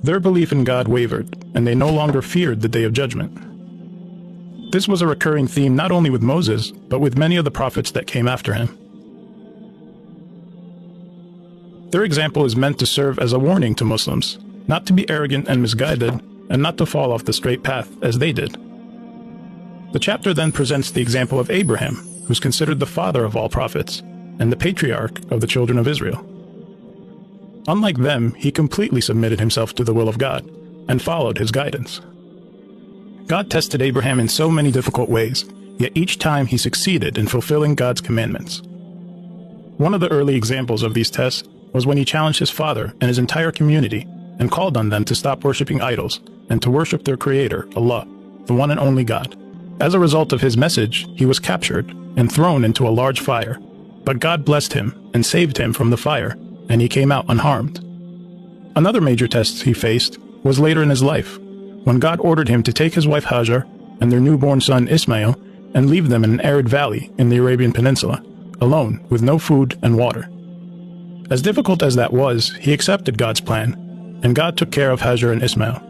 Their belief in God wavered, and they no longer feared the day of judgment. This was a recurring theme not only with Moses, but with many of the prophets that came after him. Their example is meant to serve as a warning to Muslims, not to be arrogant and misguided, and not to fall off the straight path as they did. The chapter then presents the example of Abraham, who's considered the father of all prophets, and the patriarch of the children of Israel. Unlike them, he completely submitted himself to the will of God, and followed his guidance. God tested Abraham in so many difficult ways, yet each time he succeeded in fulfilling God's commandments. One of the early examples of these tests was when he challenged his father and his entire community and called on them to stop worshiping idols and to worship their creator, Allah, the one and only God. As a result of his message, he was captured and thrown into a large fire, but God blessed him and saved him from the fire, and he came out unharmed. Another major test he faced was later in his life, when God ordered him to take his wife Hajar and their newborn son Ismail and leave them in an arid valley in the Arabian Peninsula, alone with no food and water. As difficult as that was, he accepted God's plan, and God took care of Hajar and Ismail.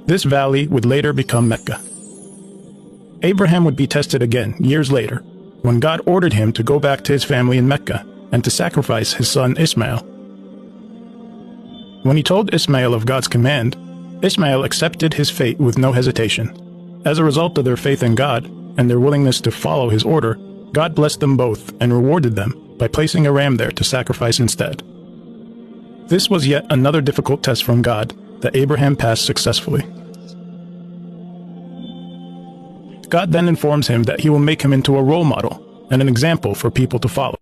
This valley would later become Mecca. Abraham would be tested again years later, when God ordered him to go back to his family in Mecca and to sacrifice his son Ismail. When he told Ismail of God's command, Ismail accepted his fate with no hesitation. As a result of their faith in God and their willingness to follow his order, God blessed them both and rewarded them by placing a ram there to sacrifice instead. This was yet another difficult test from God that Abraham passed successfully. God then informs him that he will make him into a role model and an example for people to follow.